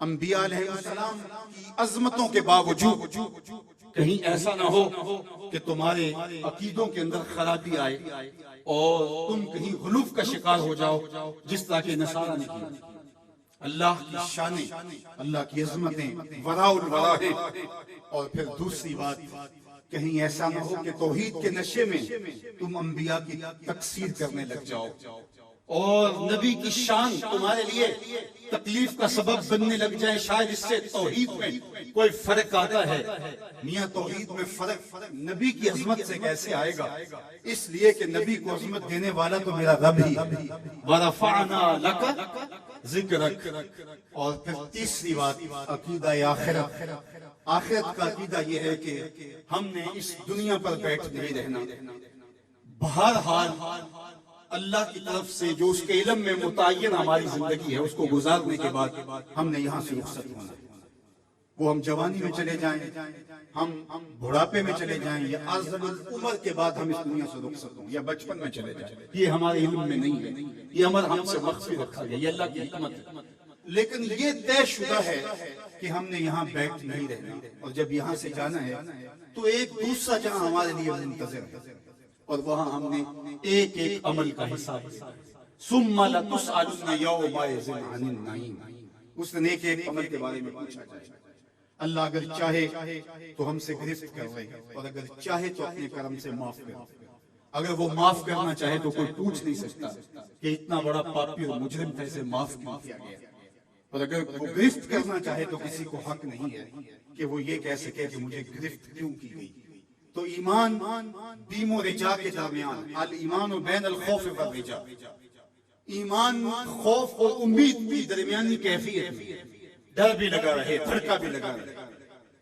انبیاء علیہ السلام کی عظمتوں کے باوجود کہیں ایسا نہ ہو کہ تمہارے عقیدوں کے اندر خرابی آئے اور تم کہیں غلوف کا شکار ہو جاؤ جس طرح کے نصارہ نے کیا۔ اللہ کی شانیں، اللہ کی عظمتیں وراء الورا ہیں۔ اور پھر دوسری بات، کہیں ایسا نہ ہو کہ توحید کے نشے میں تم انبیاء کی تکثیر کرنے لگ جاؤ اور نبی کی شان تمہارے لیے تکلیف کا سبب بننے لگ جائے، شاید اس سے توحید میں کوئی فرق آتا ہے۔ میاں توحید میں فرق نبی کی عظمت سے کیسے آئے گا؟ اس لیے کہ نبی کو عظمت دینے والا تو میرا رب ہی ہے۔ وَرَفَعْنَا لَكَ ذِكْرَكَ۔ اور پھر تیسری بات، عقیدہ آخرت۔ آخرت کا عقیدہ یہ ہے کہ ہم نے اس دنیا پر بیٹھ نہیں رہنا، بہرحال اللہ کی طرف سے جو اس کے علم میں متعین ہماری زندگی ہے اس کو گزارنے کے بعد ہم نے یہاں سے رخصت ہونا ہے۔ وہ ہم جوانی میں چلے جائیں، ہم بڑھاپے میں چلے جائیں، یا ارذل العمر کے بعد ہم اس دنیا سے رخصت ہوں، یا بچپن میں چلے جائیں، یہ ہمارے علم میں نہیں ہے، یہ ہم سے مخفی رکھا گیا، یہ اللہ کی حکمت ہے۔ لیکن یہ طے شدہ ہے کہ ہم نے یہاں بیٹھ نہیں رہنا، اور جب یہاں سے جانا ہے تو ایک دوسرا جہاں ہمارے لیے منتظر ہے، اور وہاں ہم نے ایک ایک عمل کا حساب دیا۔ ثم لتسألن یومئذ عن النعیم۔ اس نے ایک ایک عمل کے بارے میں پوچھا جائے۔ اللہ اگر چاہے تو ہم سے گرفت کر لے، اور اگر چاہے تو اپنے کرم سے معاف کر دے۔ اگر وہ معاف کرنا چاہے تو کوئی پوچھ نہیں سکتا کہ اتنا بڑا پاپی اور مجرم تھا، اسے معاف کیوں کیا گیا۔ اور اگر وہ گرفت کرنا چاہے تو کسی کو حق نہیں ہے کہ وہ یہ کہہ سکے کہ مجھے گرفت کیوں کی گئی۔ تو ایمان بیم و رجا کے درمیان، الایمان بین الخوف والرجا، ایمان خوف اور امید کی درمیانی کیفیت ہے۔ ڈر بھی لگا رہے، دھڑکا بھی لگا رہے،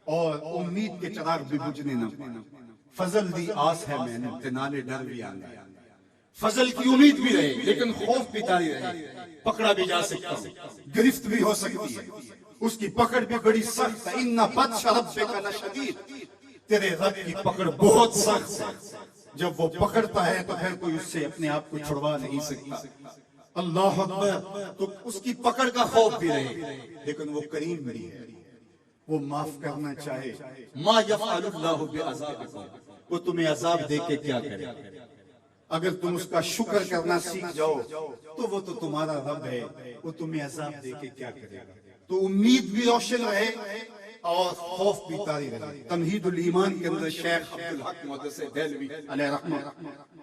اور امید کے چراغ بھی بجھنے نہ پائے۔ فضل دی آس ہے میں نے تنالے ڈر بھی آنا، فضل کی امید بھی رہے لیکن خوف بھی طاری رہے۔ پکڑا بھی جا سکتا ہوں، گرفت بھی ہو سکتی ہے، اس کی پکڑ بھی بڑی سخت ہے۔ اِنَّ بَطْشَ رَبِّكَ لَشَدِيدٌ، تیرے رب کی پکڑ بہت سخت ہے، جب وہ پکڑتا ہے تو پھر کوئی اس سے اپنے آپ کو چھڑوا نہیں سکتا۔ اللہ اکبر۔ تو اس کی پکڑ کا خوف بھی رہے لیکن وہ کریم بھی ہے، وہ معاف کرنا چاہے۔ ما یفعل اللہ بعذابکم، وہ تمہیں عذاب دے کے کیا کرے؟ اگر تم اس کا شکر کرنا سیکھ جاؤ تو وہ تو تمہارا رب ہے، وہ تمہیں عذاب دے کے کیا کرے گا؟ تو امید بھی روشن رہے اور خوف بھی طاری رہے۔ تمہید الایمان کے اندر شیخ عبدالحق محدث دہلوی علیہ رحمہ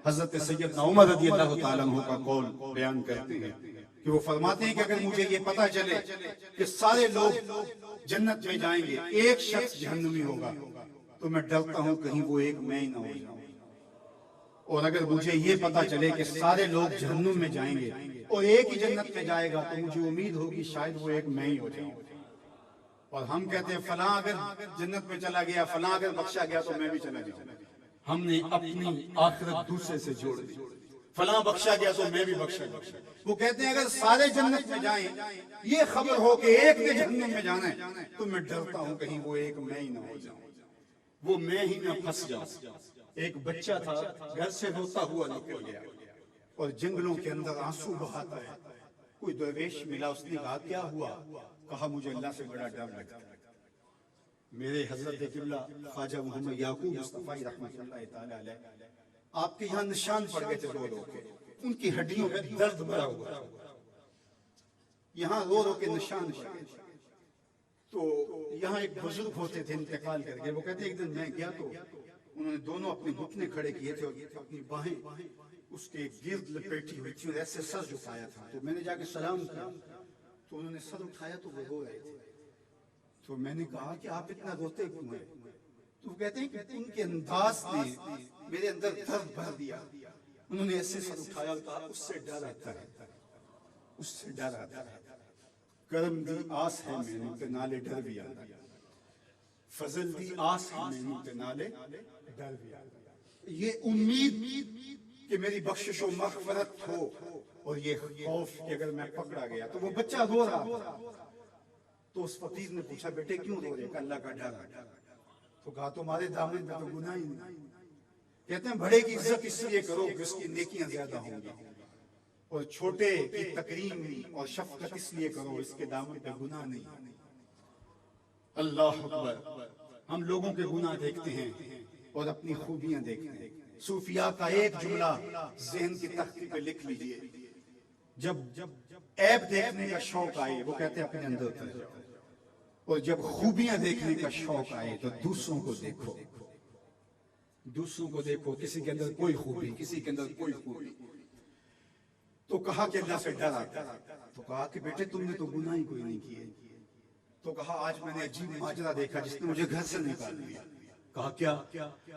حضرت سیدنا عمر رضی اللہ تعالیٰ عنہ کا قول بیان کرتے ہیں کہ وہ فرماتے ہیں کہ اگر مجھے یہ پتا چلے کہ سارے لوگ جنت میں جائیں گے، ایک شخص جہنمی ہوگا، تو میں ڈرتا ہوں کہیں وہ ایک میں ہی نہ ہو جاؤں۔ اور اگر مجھے یہ پتا چلے کہ سارے لوگ جہنم میں جائیں گے اور ایک ہی جنت میں جائے گا تو مجھے امید ہوگی شاید وہ ایک میں ہی ہو جاؤں۔ اور ہم کہتے ہیں فلاں اگر جنت میں چلا گیا، فلاں اگر بخشا گیا تو میں بھی چلا جاؤں۔ ہم نے اپنی آخرت دوسرے سے جوڑ دی، فلاں بخشا گیا تو میں بھی بخشا گیا۔ وہ کہتے ہیں اگر سارے جنت میں جائیں، یہ خبر ہو کہ ایک نے جہنم میں جانا ہے، تو میں ڈرتا ہوں کہیں وہ ایک میں ہی نہ ہو جاؤں، وہ میں ہی نہ پھنس جاؤں۔ ایک بچہ تھا، گھر سے روتا ہوا نکل گیا اور جنگلوں کے اندر آنسو بہاتا ہے۔ کوئی درویش ملا، اس نے کہا کیا ہوا؟ کہا مجھے اللہ سے بڑا ڈر لگتا ہے۔ میرے حضرت قبلہ خواجہ محمد یعقوب مصطفی رحمۃ اللہ تعالی علیہ، آپ کے یہاں نشان پڑ گئے تھے رو رو کے، ان کی ہڈیوں میں درد بھرا ہوا تھا، یہاں رو رو کے نشان پڑ گئے۔ تو یہاں ایک بزرگ ہوتے تھے انتقال کر گئے، وہ کہتے ایک دن میں گیا تو انہوں نے دونوں اپنے گھٹنے کھڑے کیے تھے اور اپنی باہیں اس کے گرد لپیٹی ہوئی تھی اور ایسے سر جھکایا تھا۔ تو میں نے جا کے سلام کیا تو انہوں نے سر اٹھایا تو وہ رو رہے تھے۔ تو میں نے کہا کہ آپ اتنا روتے کیوں ہیں؟ تو وہ کہتے ہیں کہ ان کے انداز نے میرے اندر درد بھر دیا۔ انہوں نے ایسے سر اٹھایا اور کہا اس سے ڈر آتا ہے، اس سے ڈر آتا ہے۔ کرم دی آس ہے میں نے تے نالے ڈر بھی آتا ہے، فضل دی آس ہے میں نے تے نالے ڈر بھی آتا ہے۔ یہ امید کہ میری بخشش و مغفرت ہو، اور یہ خوف کہ اگر میں پکڑا گیا تو وہ بچہ رو رہا تھا۔ تو اس فقیر نے پوچھا بیٹے کیوں رو رہے؟ کہ اللہ کا ڈر ہے۔ تو کہا تمہارے دامن میں تو گناہ ہی نہیں۔ کہتے ہیں بڑے کی عزت اس لیے کرو کہ اس کی نیکیاں زیادہ ہوں گی، اور چھوٹے کی تکریم اور شفقت اس لیے کرو اس کے دامن پہ گناہ نہیں۔ اللہ اکبر. ہم لوگوں کے گناہ دیکھتے ہیں اور اپنی خوبیاں دیکھتے ہیں. صوفیاء کا ایک جملہ ذہن کی تختی پہ لکھ لیجئے. جب عیب دیکھنے کا شوق آئے وہ کہتے ہیں اپنے اندر اتر جاؤ, اور جب خوبیاں دیکھنے کا شوق آئے تو دوسروں کو دیکھو. دوسروں کو دیکھو, کسی کے اندر کوئی خوبی, کسی کے اندر کوئی خوبی. تو کہا کہ اللہ سے ڈر آتا ہے. تو کہا کہ بیٹے تم نے تو گناہ ہی کوئی نہیں کیے. تو کہا آج میں نے عجیب ماجرا دیکھا جس نے مجھے گھر سے نکال دیا. کہا کیا؟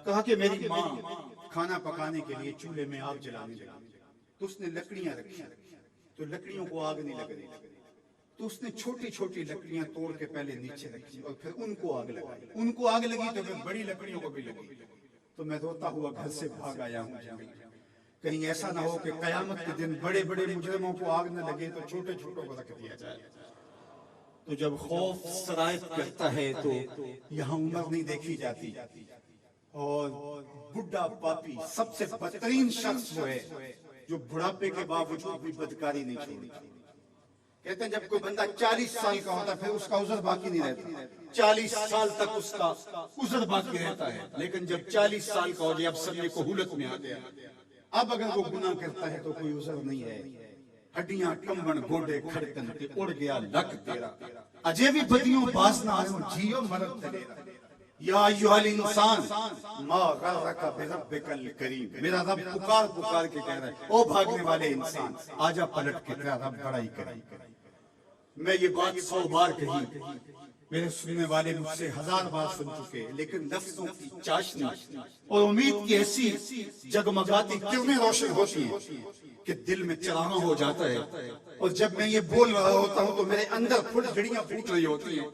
کہا کہ میری ماں کھانا پکانے کے لیے چولہے میں آگ جلانے لگی, تو اس نے لکڑیاں رکھی, تو لکڑیوں کو آگ نہیں لگ رہی, تو اس نے چھوٹی چھوٹی لکڑیاں توڑ کے پہلے نیچے رکھی اور پھر ان کو آگ لگائی. ان کو آگ لگی تو پھر بڑی لکڑیوں کو بھی لگی. تو میں روتا ہوا گھر سے بھاگ آیا ہوں, کہیں ایسا نہ ہو کہ قیامت کے دن بڑے بڑے مجرموں کو آگ نہ لگے تو چھوٹے چھوٹوں کو رکھ دیا جائے. تو جب خوف سرایت کرتا ہے تو یہاں عمر نہیں دیکھی جاتی, اور بڈھا پاپی سب سے بدترین شخص وہ ہے جو بڑھاپے کے باوجود بھی بدکاری نہیں چھوڑتا. کہتے ہیں جب کوئی بندہ 40 سال کا ہوتا ہے پھر اس کا عذر باقی نہیں رہتا. 40 سال تک اس کا عذر باقی رہتا ہے, لیکن جب 40 سال کا ہو جائے اب سب کو کہولت میں آ گیا, اب اگر وہ گناہ کرتا ہے تو کوئی عذر نہیں ہے. ہڈیاں کمبن گوڈے کھڑکن کے اڑ گیا لک تیرا, اجے بھی بدیوں باز نہ آئے جیو مرد تیرا. یا ایھا الانسان ما غرک بربک الکریم. میرا رب پکار پکار کے کہہ رہا ہے او بھاگنے والے انسان آجا پلٹ کے, تیرا رب بڑائی کرے. میں یہ بات 100 بار کہی, میرے سننے والے مجھ سے 1000 بار سن چکے, لیکن لفظوں کی چاشنی اور امید کی ایسی جگمگاتی کرنیں روشن ہوتی ہیں کہ دل میں چراغاں ہو جاتا ہے. اور جب میں یہ بول رہا ہوتا ہوں تو میرے اندر پھڑیاں پھوٹ رہی ہوتی ہیں,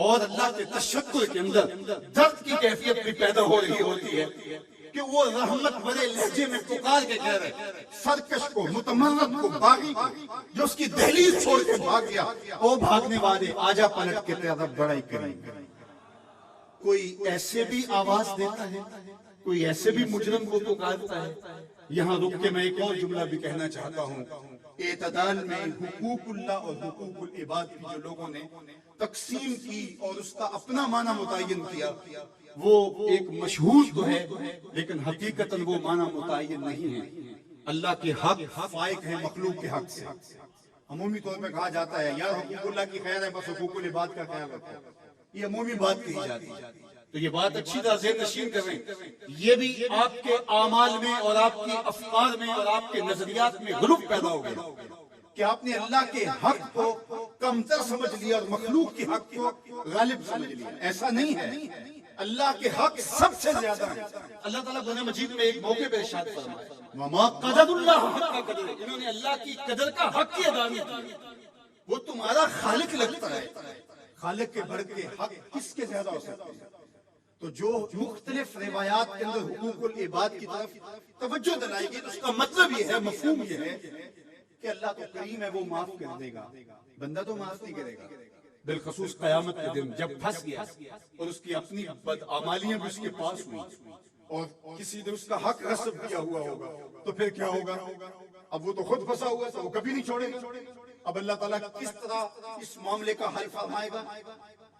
اور اللہ کے تشکر کے اندر درد کی کیفیت بھی پیدا ہو رہی ہوتی ہے کہ وہ رحمت بھرے لہجے میں پکار کے کہہ رہے سرکش کو, متمرد کو, باغی کو جو اس کی دہلیز چھوڑ کے بھاگ گیا, او بھاگنے والے آجا پلٹ کے تیرا رب بڑائی کرے. کوئی ایسے بھی آواز دیتا ہے, کوئی ایسے بھی مجرم کو پکارتا ہے. یہاں رک کے میں ایک اور جملہ بھی کہنا چاہتا ہوں. اعتدال میں حقوق اللہ اور حقوق العباد کی جو لوگوں نے تقسیم کی اور اس کا اپنا معنی متعین کیا, وہ ایک مشہور تو ہے لیکن حقیقتاً وہ معنی متعین نہیں ہے. اللہ کے حق فائق ہیں مخلوق کے حق سے. عمومی طور پہ کہا جاتا ہے یار حقوق اللہ کی خیر ہے بس حقوق العباد کا خیال رکھو, یہ عمومی بات کہی جاتی ہے. تو یہ بات اچھی طرح ذہن نشین کریں, یہ بھی آپ کے اعمال میں اور آپ کی افکار میں اور آپ کے نظریات میں غلو پیدا ہو گیا کہ آپ نے اللہ کے حق کو کمتر سمجھ لیا اور مخلوق کے حق کو غالب سمجھ لیا. ایسا نہیں ہے, اللہ کے حق سب سے زیادہ ہے. اللہ تعالیٰ قرآن مجید میں ایک موقع پہ ارشاد فرمایا وما قدر اللہ حق قدر, انہوں نے اللہ کی قدر کا حق کی ادا نہیں کیا. وہ تمہارا خالق لگتا ہے, خالق کے بڑھ کے حق کس کے زیادہ ہو سکتے ہیں. تو جو مختلف روایات کے اندر حقوق العباد کی طرف توجہ دلائے گی اس کا مطلب یہ ہے, مفہوم یہ ہے کہ اللہ تو کریم ہے, وہ معاف کر دے گا, بندہ تو معاف نہیں کرے گا. بالخصوص قیامت کے دن جب پھنس گیا اور اس کی اپنی بدعمالیاں بھی اس کے پاس ہوئی اور کسی نے اس کا حق غصب کیا ہوا ہوگا تو پھر کیا ہوگا. اب وہ تو خود پھنسا ہوا ہے تو وہ کبھی نہیں چھوڑے گا. اب اللہ تعالیٰ کس طرح اس معاملے کا حل فرمائے گا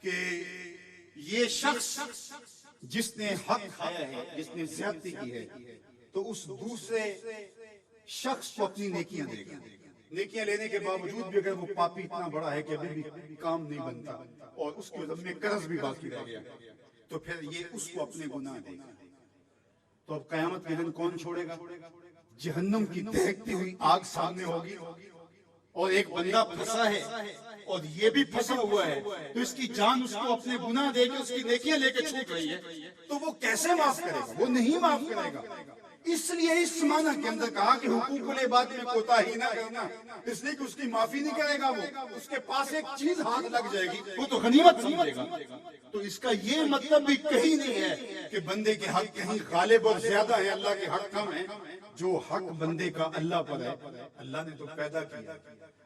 کہ یہ شخص جس نے حق کھایا ہے, جس نے زیادتی کی ہے, تو اس دوسرے شخص کو اپنی نیکیاں دے گا. نیکیاں لینے کے باوجود بھی اگر وہ پاپی اتنا بڑا ہے کہ ابھی بھی کام نہیں بنتا اور اس کے ذمہ قرض بھی باقی رہ گیا تو پھر یہ اس کو اپنے گناہ دے گا. تو اب قیامت کے دن کون چھوڑے گا؟ جہنم کی دہکتی ہوئی آگ سامنے ہوگی اور ایک بندہ پھنسا ہے اور یہ بھی پھنسا ہوا ہے, تو اس کی جان اس کو اپنے گناہ دے کے اس کی نیکیاں لے کے چھوٹ رہی ہے, تو وہ کیسے معاف کرے گا؟ وہ نہیں معاف کرے گا. اس لیے اس معنی کے اندر کہا کہ حقوق العباد میں کوتاہی نہ کرنا, اس لیے کہ اس کی معافی نہیں کرے گا. وہ اس کے پاس ایک چیز ہاتھ لگ جائے گی وہ تو غنیمت سمجھے گا. تو اس کا یہ مطلب بھی کہیں نہیں ہے کہ بندے کے حق کہیں غالب اور زیادہ ہے, اللہ کے حق کم ہے. جو حق بندے کا اللہ پر ہے, اللہ نے تو پیدا کیا.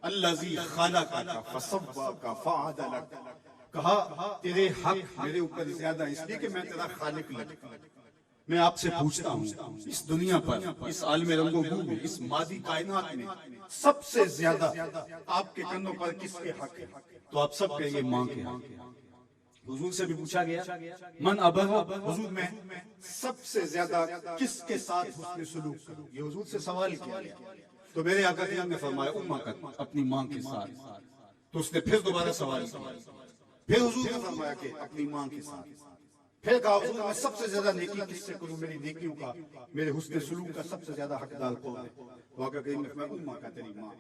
الذی خلقک فسواک فعدلک, کہا تیرے حق میرے اوپر زیادہ اس لیے کہ میں تیرا خالق لگتا. میں آپ سے پوچھتا ہوں اس دنیا پر, اس عالم رنگ و بو میں, اس مادی کائنات میں سب سے زیادہ آپ کے کندھوں پر کس کے حق ہے؟ تو آپ سب کہیں گے ماں کے حق. حضور سے بھی پوچھا گیا من ابر حضور میں سب سے زیادہ کس کے ساتھ حسن سلوک کروں، یہ حضور سے سوال کیا گیا تو میرے آقا کریم نے فرمایا امہ کا، اپنی ماں کے ساتھ. تو اس نے پھر دوبارہ سوال کیا، پھر حضور نے فرمایا کہ اپنی ماں کے ساتھ. پھر کہا حضور میں سب سے زیادہ نیکی کس سے کروں، میری نیکیوں کا، میرے حسن سلوک کا سب سے زیادہ حقدار کون ہے؟ تو آقا کریم نے فرمایا امہ کا، تیری ماں.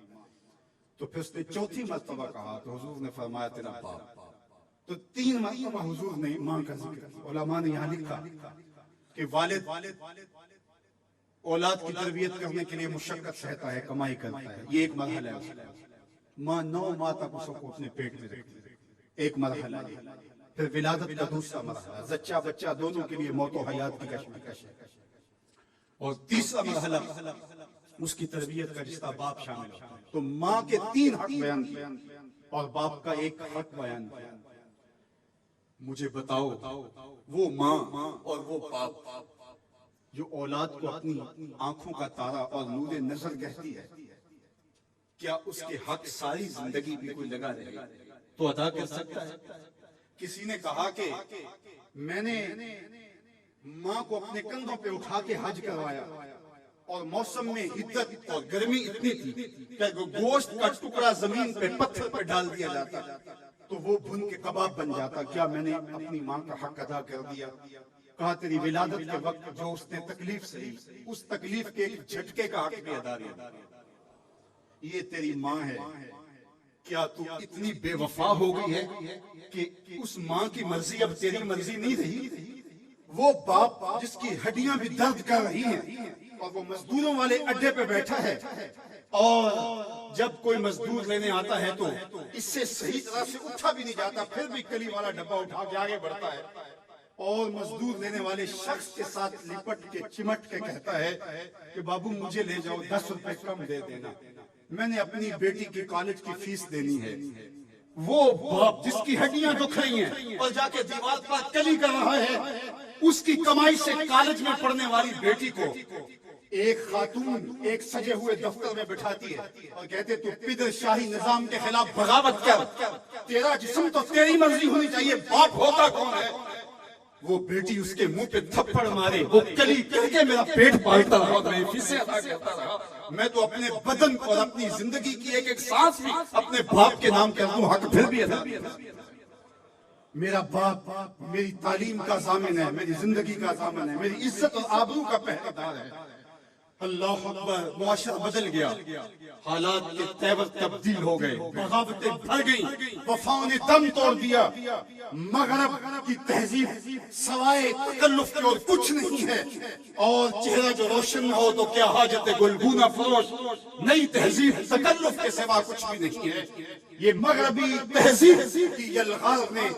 تو پھر اس نے چوتھی مرتبہ کہا تو حضور نے فرمایا تیرا باپ. تو 3 مرتبہ حضور نے ماں کا ذکر کیا. علماء نے یہاں لکھا کہ والد اولاد کی تربیت کرنے کے لیے مشقت سہتا ہے، کمائی کرتا ہے، یہ ایک مرحلہ ہے. ماں 9 ماہ تک اس کو اپنے پیٹ میں رکھتی ہے، ایک مرحلہ ہے. پھر ولادت کا دوسرا مرحلہ، زچہ بچہ دونوں کے لیے موت و حیات کی کشمکش ہے. اور تیسرا مرحلہ اس کی تربیت کا جس کا باپ شامل ہے. تو ماں کے 3 حق بیان کیے اور باپ کا ایک حق بیان کیا. مجھے بتاؤ وہ ماں اور وہ باپ جو اولاد کو اپنی آنکھوں کا تارا اور نور نظر کہتی ہے، کیا اس کے حق ساری زندگی بھی کوئی لگا رہے تو ادا کر سکتا ہے؟ کسی نے کہا کہ میں نے ماں کو اپنے کندھوں پہ اٹھا کے حج کروایا اور موسم میں حدت اور گرمی اتنی تھی کہ گوشت کا ٹکڑا زمین پہ پتھر پہ ڈال دیا جاتا تو وہ بھن کے کباب بن جاتا. کیا میں نے اپنی ماں کا حق ادا کر دیا؟ کہا تیری ولادت کے وقت جو اس نے تکلیف سہی، اس تکلیف کے ایک جھٹکے کا حق بھی ادا کیا. یہ تیری ماں ہے. کیا تو اتنی بے وفا ہو گئی ہے کہ اس ماں کی مرضی اب تیری مرضی نہیں رہی؟ وہ باپ جس کی ہڈیاں بھی درد کر رہی ہیں اور وہ مزدوروں والے اڈے پہ بیٹھا ہے اور جب کوئی مزدور لینے آتا ہے تو اس سے صحیح طرح سے اٹھا بھی نہیں جاتا، پھر بھی کلی والا ڈبہ اٹھا کے آگے بڑھتا ہے اور مزدور لینے والے شخص کے ساتھ لپٹ کے چمٹ کے کہتا ہے کہ بابو مجھے لے جاؤ، 10 روپے کم دے دینا، میں نے اپنی بیٹی کی کالج کی فیس دینی ہے. وہ باپ جس کی ہڈیاں دکھ رہی ہیں اور جا کے دیوار پر کلی کر رہا ہے، اس کی کمائی سے کالج میں پڑھنے والی بیٹی کو ایک خاتون ایک سجے ہوئے دفتر میں بٹھاتی ہے اور کہتے تو پدر شاہی نظام کے خلاف بغاوت کر، تیرا جسم تو تیری مرضی ہونی چاہیے، باپ ہوتا کون ہے؟ وہ بیٹی اس کے منہ پہ تھپڑ مارے، وہ کلی کہہ کے میرا پیٹ پالتا رہا، میں فیسیں ادا کرتا رہا، میں تو اپنے بدن اور اپنی زندگی کی ایک ایک سانس بھی اپنے باپ کے نام کہتا ہوں، حق پھر بھی ادا کرتا. میرا باپ میری تعلیم کا ضامن ہے، میری زندگی کا ضامن ہے، میری عزت اور آبرو کا پہرہ دار ہے. اللہ اکبر. معاشرہ بدل گیا، حالات کے تیور تبدیل ہو گئے، بغاوتیں بڑھ گئیں، وفاؤں نے دم توڑ دیا. مغرب کی تہذیب سوائے تکلف کے اور کچھ نہیں ہے، اور چہرہ جو روشن نہ ہو تو کیا حاجت گلگونہ فروش. نئی تہذیب تکلف کے سوا کچھ بھی نہیں ہے. یہ مغربی تہذیب کی یلغار نے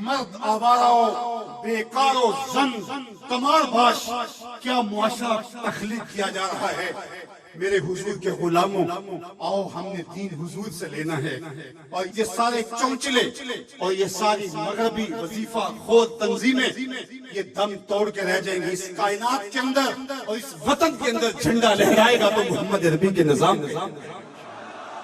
مرد آوارہ بیکار و زن کمار باش کیا معاشرہ تخلیق کیا جا رہا ہے. میرے حضور کے غلاموں، آؤ ہم نے دین حضور سے لینا ہے، اور یہ سارے چونچلے اور یہ ساری مغربی وظیفہ خود تنظیمیں یہ دم توڑ کے رہ جائیں گی. اس کائنات کے اندر اور اس وطن کے اندر جھنڈا لہرائے گا تو محمد عربی کے نظام